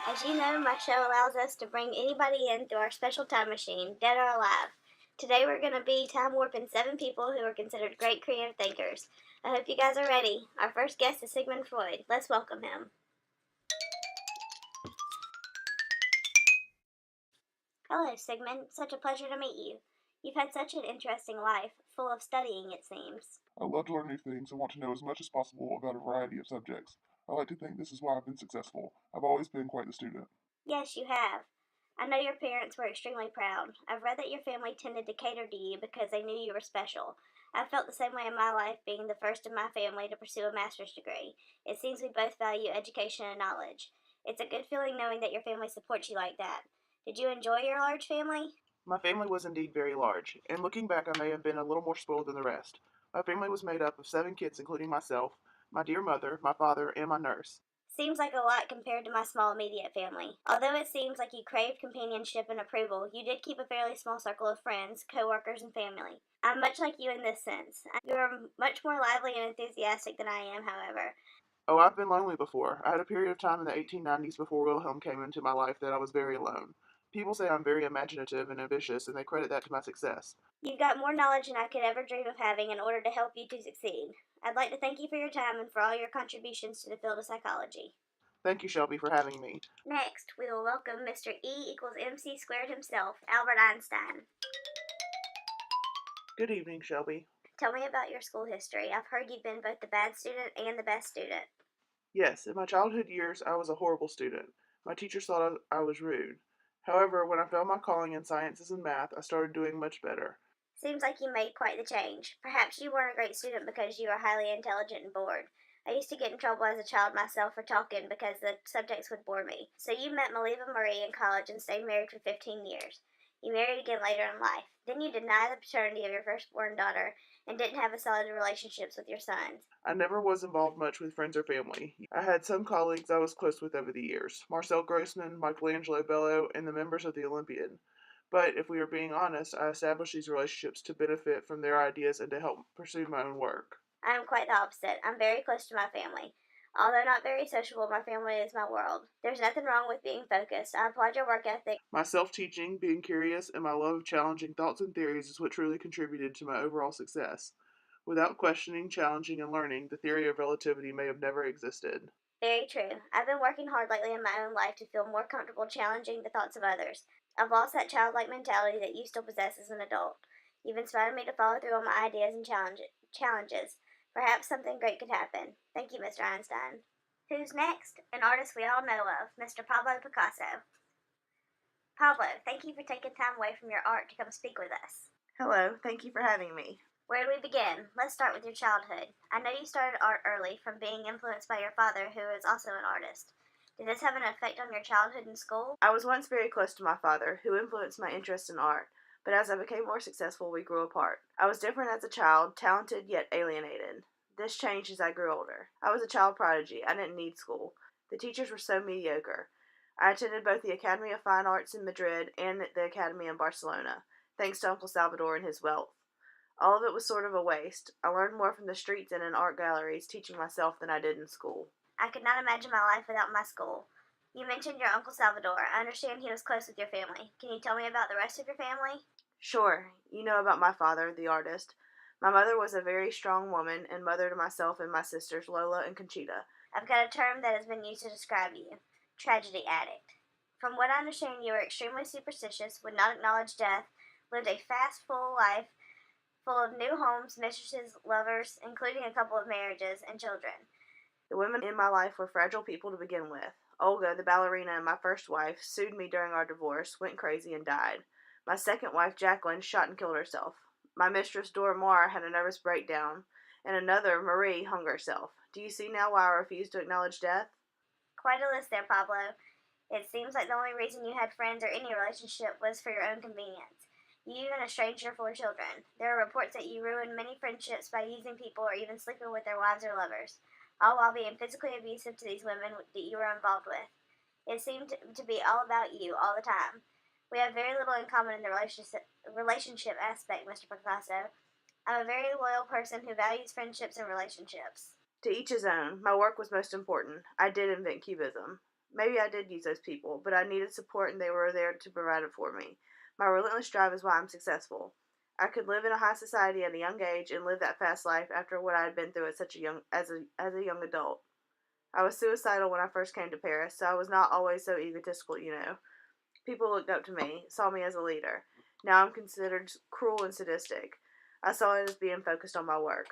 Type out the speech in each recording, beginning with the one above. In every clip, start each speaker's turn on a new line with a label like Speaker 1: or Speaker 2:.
Speaker 1: As you know, my show allows us to bring anybody in through our special time machine, dead or alive. Today we're going to be time warping 7 people who are considered great creative thinkers. I hope you guys are ready. Our first guest is Sigmund Freud. Let's welcome him. Hello, Sigmund. Such a pleasure to meet you. You've had such an interesting life, full of studying, it seems.
Speaker 2: I love to learn new things and want to know as much as possible about a variety of subjects. I like to think this is why I've been successful. I've always been quite the student.
Speaker 1: Yes, you have. I know your parents were extremely proud. I've read that your family tended to cater to you because they knew you were special. I've felt the same way in my life, being the first in my family to pursue a master's degree. It seems we both value education and knowledge. It's a good feeling knowing that your family supports you like that. Did you enjoy your large family?
Speaker 3: My family was indeed very large, and looking back, I may have been a little more spoiled than the rest. My family was made up of 7 kids, including myself, my dear mother, my father, and my nurse.
Speaker 1: Seems like a lot compared to my small immediate family. Although it seems like you craved companionship and approval, you did keep a fairly small circle of friends, co-workers, and family. I'm much like you in this sense. You are much more lively and enthusiastic than I am, however.
Speaker 3: Oh, I've been lonely before. I had a period of time in the 1890s before Wilhelm came into my life that I was very alone. People say I'm very imaginative and ambitious, and they credit that to my success.
Speaker 1: You've got more knowledge than I could ever dream of having in order to help you to succeed. I'd like to thank you for your time and for all your contributions to the field of psychology.
Speaker 3: Thank you, Shelby, for having me.
Speaker 1: Next, we will welcome Mr. E=mc² himself, Albert Einstein.
Speaker 3: Good evening, Shelby.
Speaker 1: Tell me about your school history. I've heard you've been both the bad student and the best student.
Speaker 3: Yes, in my childhood years, I was a horrible student. My teachers thought I was rude. However, when I found my calling in sciences and math, I started doing much better.
Speaker 1: Seems like you made quite the change. Perhaps you weren't a great student because you were highly intelligent and bored. I used to get in trouble as a child myself for talking because the subjects would bore me. So you met Maliva Marie in college and stayed married for 15 years. You married again later in life. Then you denied the paternity of your firstborn daughter and didn't have a solid relationships with your sons.
Speaker 3: I never was involved much with friends or family. I had some colleagues I was close with over the years, Marcel Grossman, Michelangelo Bello, and the members of the Olympiad. But if we are being honest, I established these relationships to benefit from their ideas and to help pursue my own work.
Speaker 1: I am quite the opposite. I'm very close to my family. Although not very sociable, my family is my world. There's nothing wrong with being focused. I applaud your work ethic.
Speaker 3: My self-teaching, being curious, and my love of challenging thoughts and theories is what truly contributed to my overall success. Without questioning, challenging, and learning, the theory of relativity may have never existed.
Speaker 1: Very true. I've been working hard lately in my own life to feel more comfortable challenging the thoughts of others. I've lost that childlike mentality that you still possess as an adult. You've inspired me to follow through on my ideas and challenges. Perhaps something great could happen. Thank you, Mr. Einstein. Who's next? An artist we all know of, Mr. Pablo Picasso. Pablo, thank you for taking time away from your art to come speak with us.
Speaker 4: Hello, thank you for having me.
Speaker 1: Where do we begin? Let's start with your childhood. I know you started art early from being influenced by your father, who is also an artist. Did this have an effect on your childhood in school?
Speaker 4: I was once very close to my father, who influenced my interest in art, but as I became more successful, we grew apart. I was different as a child, talented yet alienated. This changed as I grew older. I was a child prodigy. I didn't need school. The teachers were so mediocre. I attended both the Academy of Fine Arts in Madrid and the Academy in Barcelona, thanks to Uncle Salvador and his wealth. All of it was sort of a waste. I learned more from the streets and in art galleries, teaching myself, than I did in school.
Speaker 1: I could not imagine my life without my school. You mentioned your Uncle Salvador. I understand he was close with your family. Can you tell me about the rest of your family?
Speaker 4: Sure, you know about my father, the artist. My mother was a very strong woman and mother to myself and my sisters, Lola and Conchita.
Speaker 1: I've got a term that has been used to describe you. Tragedy addict. From what I understand, you were extremely superstitious, would not acknowledge death, lived a fast, full life, full of new homes, mistresses, lovers, including a couple of marriages, and children.
Speaker 4: The women in my life were fragile people to begin with. Olga, the ballerina and my first wife, sued me during our divorce, went crazy, and died. My second wife, Jacqueline, shot and killed herself. My mistress, Dora Maar, had a nervous breakdown, and another, Marie, hung herself. Do you see now why I refuse to acknowledge death?
Speaker 1: Quite a list there, Pablo. It seems like the only reason you had friends or any relationship was for your own convenience. You even estranged your 4 children. There are reports that you ruined many friendships by using people or even sleeping with their wives or lovers, all while being physically abusive to these women that you were involved with. It seemed to be all about you all the time. We have very little in common in the relationship aspect, Mr. Picasso. I'm a very loyal person who values friendships and relationships.
Speaker 4: To each his own. My work was most important. I did invent Cubism. Maybe I did use those people, but I needed support and they were there to provide it for me. My relentless drive is why I'm successful. I could live in a high society at a young age and live that fast life after what I had been through at such a young as a young adult. I was suicidal when I first came to Paris, so I was not always so egotistical, you know. People looked up to me, saw me as a leader. Now I'm considered cruel and sadistic. I saw it as being focused on my work.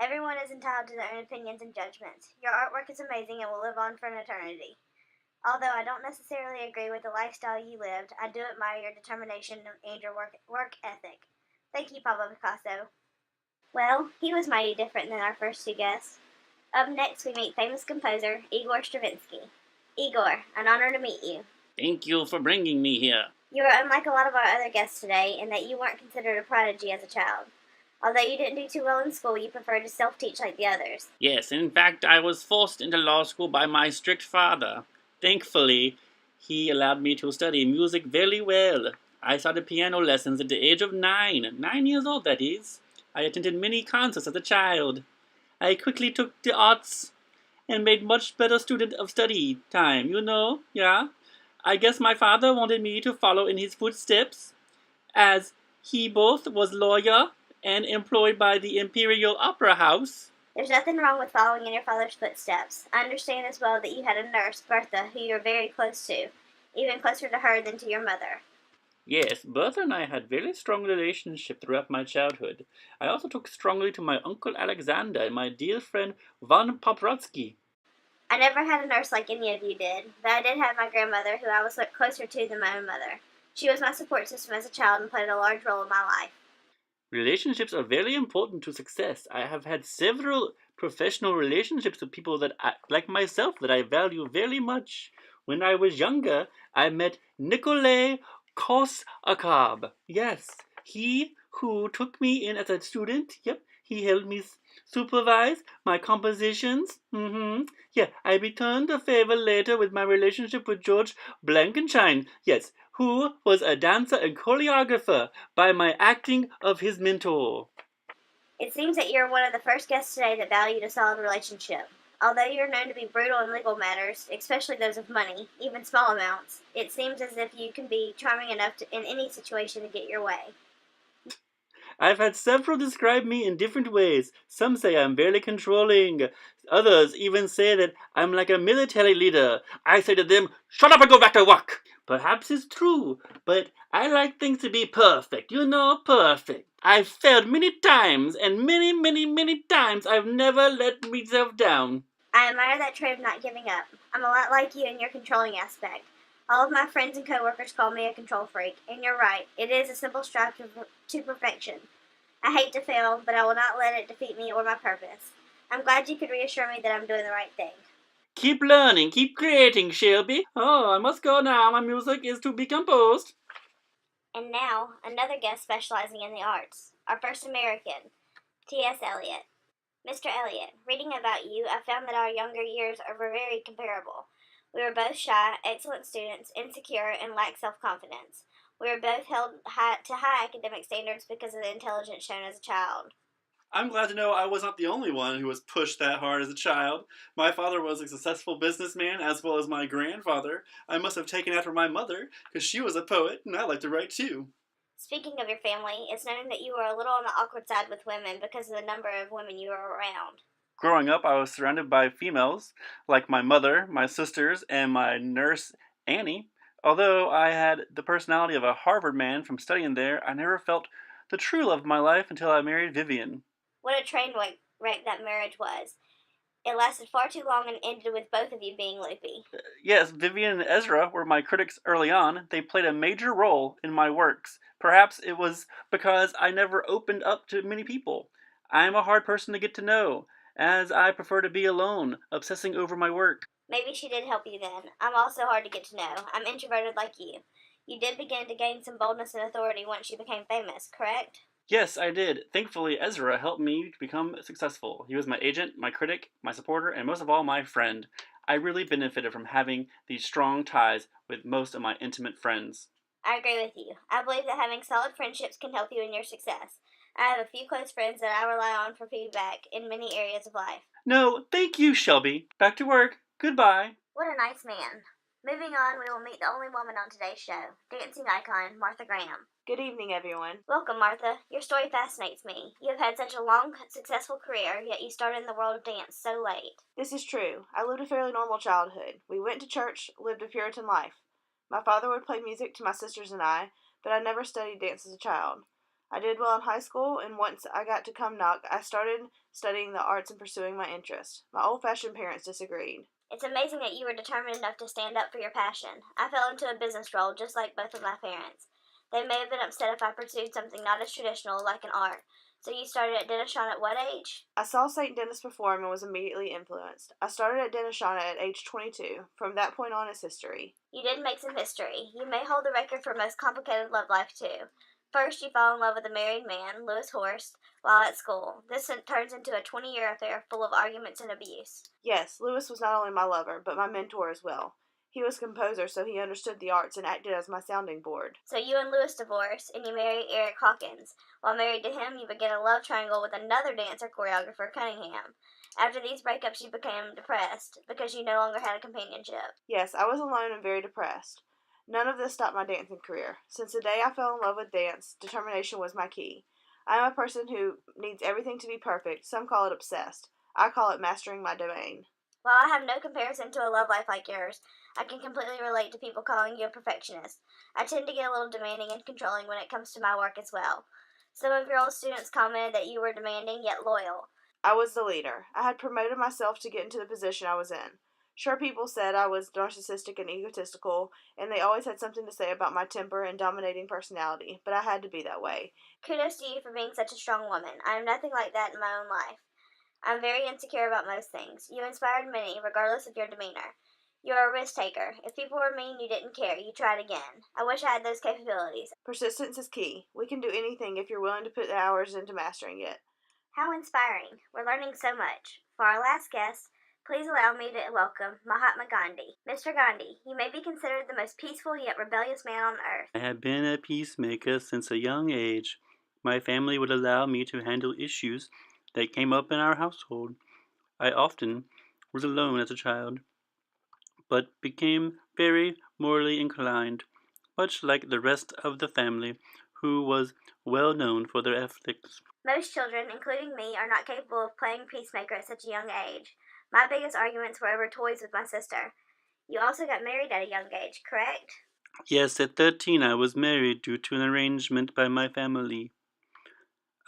Speaker 1: Everyone is entitled to their own opinions and judgments. Your artwork is amazing and will live on for an eternity. Although I don't necessarily agree with the lifestyle you lived, I do admire your determination and your work ethic. Thank you, Pablo Picasso. Well, he was mighty different than our first two guests. Up next, we meet famous composer Igor Stravinsky. Igor, an honor to meet you.
Speaker 5: Thank you for bringing me here.
Speaker 1: You are unlike a lot of our other guests today in that you weren't considered a prodigy as a child. Although you didn't do too well in school, you preferred to self-teach like the others.
Speaker 5: Yes, in fact, I was forced into law school by my strict father. Thankfully, he allowed me to study music very well. I started piano lessons at the age of 9 years old, that is. I attended many concerts as a child. I quickly took the arts and made much better student of study time, yeah. I guess my father wanted me to follow in his footsteps, as he both was lawyer and employed by the Imperial Opera House.
Speaker 1: There's nothing wrong with following in your father's footsteps. I understand as well that you had a nurse, Bertha, who you were very close to, even closer to her than to your mother.
Speaker 5: Yes, Bertha and I had very strong relationship throughout my childhood. I also took strongly to my uncle Alexander and my dear friend Von Poprotsky.
Speaker 1: I never had a nurse like any of you did, but I did have my grandmother, who I was closer to than my own mother. She was my support system as a child and played a large role in my life.
Speaker 5: Relationships are very important to success. I have had several professional relationships with people like myself that I value very much. When I was younger, I met Nikolai Korsakov. Yes, he who took me in as a student. Yep, he helped me supervise my compositions. Yeah, I returned the favor later with my relationship with George Blankenshine. Yes, who was a dancer and choreographer by my acting of his mentor.
Speaker 1: It seems that you're one of the first guests today that valued a solid relationship. Although you're known to be brutal in legal matters, especially those of money, even small amounts, it seems as if you can be charming enough in any situation to get your way.
Speaker 5: I've had several describe me in different ways. Some say I'm very controlling. Others even say that I'm like a military leader. I say to them, shut up and go back to work. Perhaps it's true, but I like things to be perfect. Perfect. I've failed many times, and many times I've never let myself down.
Speaker 1: I admire that trait of not giving up. I'm a lot like you in your controlling aspect. All of my friends and coworkers call me a control freak, and you're right, it is a simple strive to perfection. I hate to fail, but I will not let it defeat me or my purpose. I'm glad you could reassure me that I'm doing the right thing.
Speaker 5: Keep learning, keep creating, Shelby. Oh, I must go now. My music is to be composed.
Speaker 1: And now, another guest specializing in the arts, our first American, T.S. Eliot. Mr. Eliot, reading about you, I found that our younger years are very comparable. We were both shy, excellent students, insecure, and lacked self-confidence. We were both held to high academic standards because of the intelligence shown as a child.
Speaker 6: I'm glad to know I was not the only one who was pushed that hard as a child. My father was a successful businessman, as well as my grandfather. I must have taken after my mother, because she was a poet, and I like to write too.
Speaker 1: Speaking of your family, it's known that you were a little on the awkward side with women because of the number of women you were around.
Speaker 6: Growing up, I was surrounded by females, like my mother, my sisters, and my nurse, Annie. Although I had the personality of a Harvard man from studying there, I never felt the true love of my life until I married Vivian.
Speaker 1: What a train wreck that marriage was. It lasted far too long and ended with both of you being loopy.
Speaker 6: Yes, Vivian and Ezra were my critics early on. They played a major role in my works. Perhaps it was because I never opened up to many people. I'm a hard person to get to know, as I prefer to be alone, obsessing over my work.
Speaker 1: Maybe she did help you then. I'm also hard to get to know. I'm introverted like you. You did begin to gain some boldness and authority once you became famous, correct?
Speaker 6: Yes, I did. Thankfully, Ezra helped me become successful. He was my agent, my critic, my supporter, and most of all, my friend. I really benefited from having these strong ties with most of my intimate friends.
Speaker 1: I agree with you. I believe that having solid friendships can help you in your success. I have a few close friends that I rely on for feedback in many areas of life.
Speaker 6: No, thank you, Shelby. Back to work. Goodbye.
Speaker 1: What a nice man. Moving on, we will meet the only woman on today's show, dancing icon Martha Graham.
Speaker 4: Good evening, everyone.
Speaker 1: Welcome, Martha. Your story fascinates me. You have had such a long, successful career, yet you started in the world of dance so late.
Speaker 4: This is true. I lived a fairly normal childhood. We went to church, lived a Puritan life. My father would play music to my sisters and I, but I never studied dance as a child. I did well in high school, and once I got to Cumnock, I started studying the arts and pursuing my interest. My old-fashioned parents disagreed.
Speaker 1: It's amazing that you were determined enough to stand up for your passion. I fell into a business role just like both of my parents. They may have been upset if I pursued something not as traditional like an art. So you started at Denishon at what age?
Speaker 4: I saw St. Denis perform and was immediately influenced. I started at Denishon at age 22. From that point on is history.
Speaker 1: You did make some history. You may hold the record for most complicated love life, too. First, you fall in love with a married man, Lewis Horst, while at school. This turns into a 20-year affair full of arguments and abuse.
Speaker 4: Yes, Lewis was not only my lover, but my mentor as well. He was a composer, so he understood the arts and acted as my sounding board.
Speaker 1: So you and Lewis divorced, and you married Eric Hawkins. While married to him, you began a love triangle with another dancer choreographer, Cunningham. After these breakups, you became depressed because you no longer had a companionship.
Speaker 4: Yes, I was alone and very depressed. None of this stopped my dancing career. Since the day I fell in love with dance, determination was my key. I am a person who needs everything to be perfect. Some call it obsessed. I call it mastering my domain.
Speaker 1: While I have no comparison to a love life like yours, I can completely relate to people calling you a perfectionist. I tend to get a little demanding and controlling when it comes to my work as well. Some of your old students commented that you were demanding yet loyal.
Speaker 4: I was the leader. I had promoted myself to get into the position I was in. Sure, people said I was narcissistic and egotistical, and they always had something to say about my temper and dominating personality, but I had to be that way.
Speaker 1: Kudos to you for being such a strong woman. I am nothing like that in my own life. I'm very insecure about most things. You inspired many, regardless of your demeanor. You are a risk taker. If people were mean, you didn't care. You tried again. I wish I had those capabilities.
Speaker 4: Persistence is key. We can do anything if you're willing to put the hours into mastering it.
Speaker 1: How inspiring. We're learning so much. For our last guest, please allow me to welcome Mahatma Gandhi. Mr. Gandhi, you may be considered the most peaceful yet rebellious man on earth.
Speaker 5: I have been a peacemaker since a young age. My family would allow me to handle issues that came up in our household. I often was alone as a child, but became very morally inclined, much like the rest of the family, who was well known for their ethics.
Speaker 1: Most children, including me, are not capable of playing peacemaker at such a young age. My biggest arguments were over toys with my sister. You also got married at a young age, correct?
Speaker 5: Yes, at 13 I was married due to an arrangement by my family.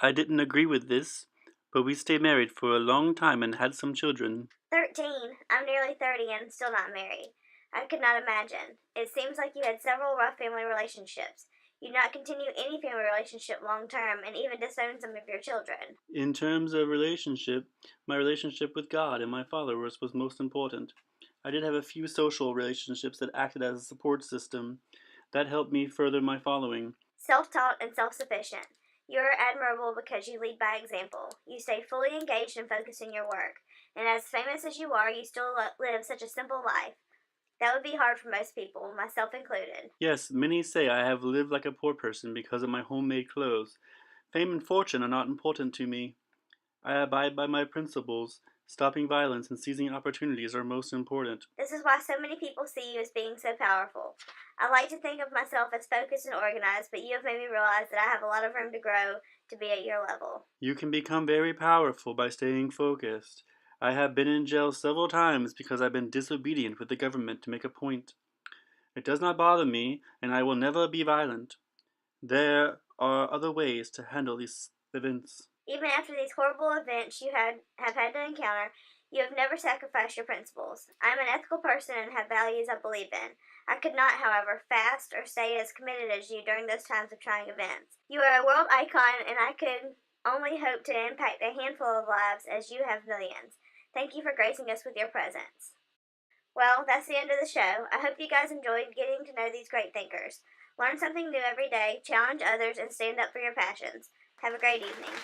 Speaker 5: I didn't agree with this, but we stayed married for a long time and had some children.
Speaker 1: 13. I'm nearly 30 and still not married. I could not imagine. It seems like you had several rough family relationships. You did not continue any family relationship long term and even disowned some of your children.
Speaker 5: In terms of relationship, my relationship with God and my followers was most important. I did have a few social relationships that acted as a support system. That helped me further my following.
Speaker 1: Self-taught and self-sufficient. You are admirable because you lead by example. You stay fully engaged and focused in your work. And as famous as you are, you still live such a simple life. That would be hard for most people, myself included.
Speaker 5: Yes, many say I have lived like a poor person because of my homemade clothes. Fame and fortune are not important to me. I abide by my principles. Stopping violence and seizing opportunities are most important.
Speaker 1: This is why so many people see you as being so powerful. I like to think of myself as focused and organized, but you have made me realize that I have a lot of room to grow to be at your level.
Speaker 5: You can become very powerful by staying focused. I have been in jail several times because I've been disobedient with the government to make a point. It does not bother me, and I will never be violent. There are other ways to handle these events.
Speaker 1: Even after these horrible events you have had to encounter, you have never sacrificed your principles. I am an ethical person and have values I believe in. I could not, however, fast or stay as committed as you during those times of trying events. You are a world icon, and I could only hope to impact a handful of lives as you have millions. Thank you for gracing us with your presence. Well, that's the end of the show. I hope you guys enjoyed getting to know these great thinkers. Learn something new every day, challenge others, and stand up for your passions. Have a great evening.